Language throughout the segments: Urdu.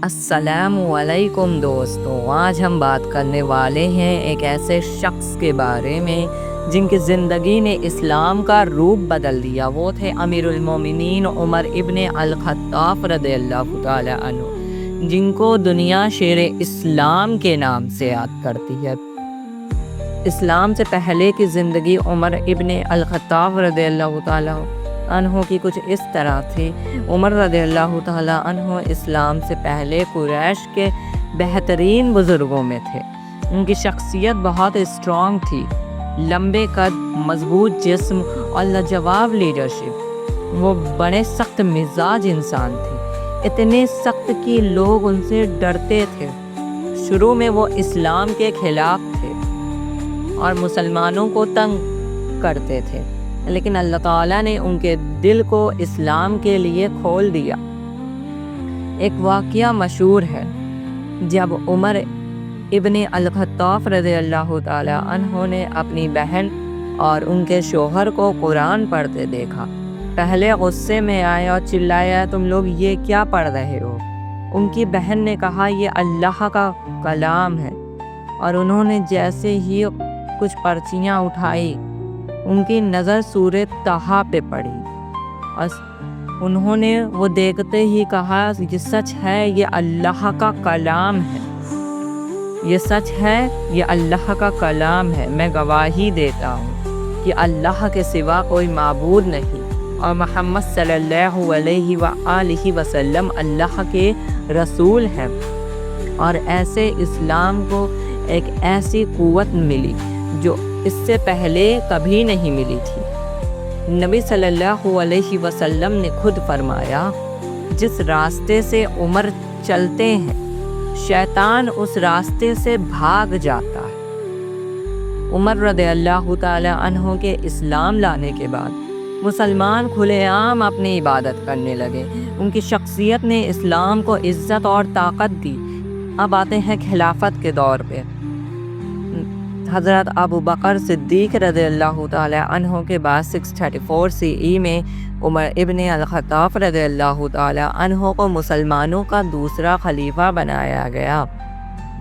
السلام علیکم دوستوں، آج ہم بات کرنے والے ہیں ایک ایسے شخص کے بارے میں جن کی زندگی نے اسلام کا روپ بدل دیا۔ وہ تھے امیر المومنین عمر ابن الخطاب رضی اللہ تعالی عنہ، جن کو دنیا شیر اسلام کے نام سے یاد کرتی ہے۔ اسلام سے پہلے کی زندگی عمر ابن الخطاب رضی اللہ تعالی عنہ کی کچھ اس طرح تھی۔ عمر رضی اللہ تعالی عنہ اسلام سے پہلے قریش کے بہترین بزرگوں میں تھے۔ ان کی شخصیت بہت اسٹرانگ تھی، لمبے قد، مضبوط جسم اور لاجواب لیڈرشپ۔ وہ بڑے سخت مزاج انسان تھے، اتنے سخت کہ لوگ ان سے ڈرتے تھے۔ شروع میں وہ اسلام کے خلاف تھے اور مسلمانوں کو تنگ کرتے تھے، لیکن اللہ تعالیٰ نے ان کے دل کو اسلام کے لیے کھول دیا۔ ایک واقعہ مشہور ہے، جب عمر ابن الخطاب رضی اللہ تعالی عنہ نے اپنی بہن اور ان کے شوہر کو قرآن پڑھتے دیکھا، پہلے غصے میں آئے اور چلایا، تم لوگ یہ کیا پڑھ رہے ہو؟ ان کی بہن نے کہا، یہ اللہ کا کلام ہے، اور انہوں نے جیسے ہی کچھ پرچیاں اٹھائی، ان کی نظر سورہ طٰہٰ پہ پڑی اور انہوں نے وہ دیکھتے ہی کہا، یہ سچ ہے، یہ اللہ کا کلام ہے، یہ سچ ہے، یہ اللہ کا کلام ہے۔ میں گواہی دیتا ہوں کہ اللہ کے سوا کوئی معبود نہیں اور محمد صلی اللہ علیہ وآلہ وسلم اللہ کے رسول ہیں۔ اور ایسے اسلام کو ایک ایسی قوت ملی جو اس سے پہلے کبھی نہیں ملی تھی۔ نبی صلی اللہ علیہ وسلم نے خود فرمایا، جس راستے سے عمر چلتے ہیں، شیطان اس راستے سے بھاگ جاتا ہے۔ عمر رضی اللہ تعالی عنہ کے اسلام لانے کے بعد مسلمان کھلے عام اپنی عبادت کرنے لگے۔ ان کی شخصیت نے اسلام کو عزت اور طاقت دی۔ اب آتے ہیں خلافت کے دور پہ۔ حضرت ابو بکر صدیق رضی اللہ تعالی عنہ کے بعد 634 CE میں عمر ابن الخطاب رضی اللہ تعالی عنہ کو مسلمانوں کا دوسرا خلیفہ بنایا گیا۔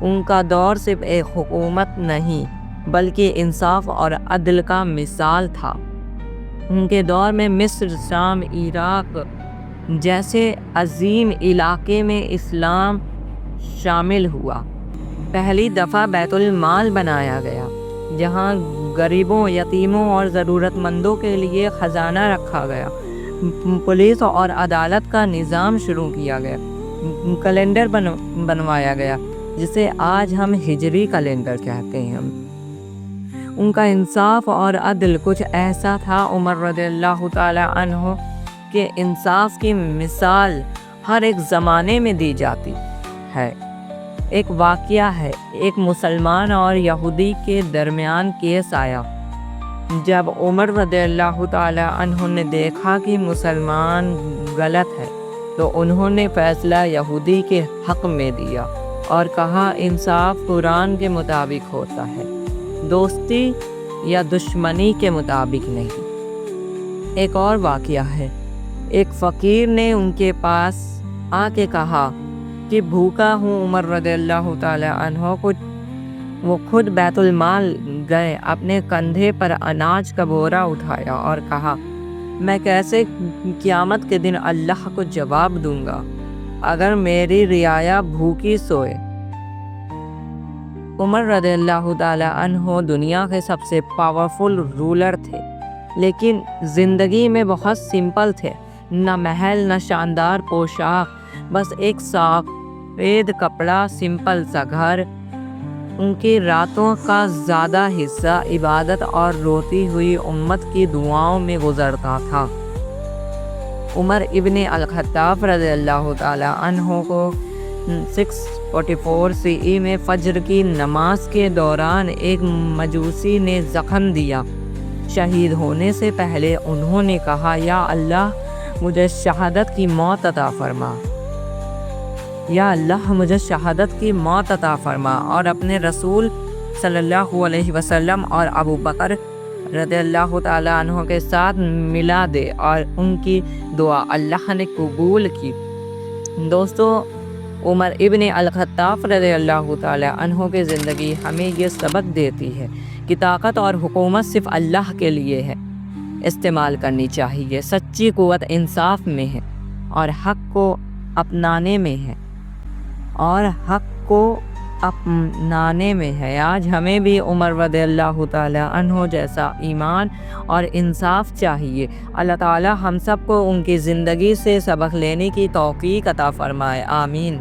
ان کا دور صرف ایک حکومت نہیں بلکہ انصاف اور عدل کا مثال تھا۔ ان کے دور میں مصر، شام، عراق جیسے عظیم علاقے میں اسلام شامل ہوا۔ پہلی دفعہ بیت المال بنایا گیا، جہاں غریبوں، یتیموں اور ضرورت مندوں کے لیے خزانہ رکھا گیا۔ پولیس اور عدالت کا نظام شروع کیا گیا۔ کیلنڈر بنوایا گیا، جسے آج ہم ہجری کیلنڈر کہتے ہیں۔ ان کا انصاف اور عدل کچھ ایسا تھا، عمر رضی اللہ تعالی عنہ کے انصاف کی مثال ہر ایک زمانے میں دی جاتی ہے۔ ایک واقعہ ہے، ایک مسلمان اور یہودی کے درمیان کیس آیا۔ جب عمر رضی اللہ تعالی عنہ نے دیکھا کہ مسلمان غلط ہے، تو انہوں نے فیصلہ یہودی کے حق میں دیا اور کہا، انصاف قرآن کے مطابق ہوتا ہے، دوستی یا دشمنی کے مطابق نہیں۔ ایک اور واقعہ ہے، ایک فقیر نے ان کے پاس آ کے کہا کہ بھوکا ہوں۔ عمر رضی اللہ تعالی عنہ کو وہ خود بیت المال گئے، اپنے کندھے پر اناج کا بورا اٹھایا اور کہا، میں کیسے قیامت کے دن اللہ کو جواب دوں گا اگر میری رعایا بھوکی سوئے۔ عمر رضی اللہ تعالی عنہ دنیا کے سب سے پاورفل رولر تھے، لیکن زندگی میں بہت سمپل تھے۔ نہ محل، نہ شاندار پوشاک، بس ایک سفید کپڑا، سمپل سا گھر۔ ان کی راتوں کا زیادہ حصہ عبادت اور روتی ہوئی امت کی دعاؤں میں گزرتا تھا۔ عمر ابن الخطاب رضی اللہ تعالی عنہ کو 644 CE میں فجر کی نماز کے دوران ایک مجوسی نے زخم دیا۔ شہید ہونے سے پہلے انہوں نے کہا، یا اللہ مجھے شہادت کی موت عطا فرما، یا اللہ مجھے شہادت کی موت عطا فرما، اور اپنے رسول صلی اللہ علیہ وسلم اور ابو بکر رضی اللہ تعالیٰ عنہ کے ساتھ ملا دے، اور ان کی دعا اللہ نے قبول کی۔ دوستو، عمر ابن الخطاب رضی اللہ تعالیٰ عنہ کی زندگی ہمیں یہ سبق دیتی ہے کہ طاقت اور حکومت صرف اللہ کے لیے ہے، استعمال کرنی چاہیے۔ سچی قوت انصاف میں ہے اور حق کو اپنانے میں ہے آج ہمیں بھی عمر رضی اللہ تعالیٰ عنہ جیسا ایمان اور انصاف چاہیے۔ اللہ تعالیٰ ہم سب کو ان کی زندگی سے سبق لینے کی توفیق عطا فرمائے، آمین۔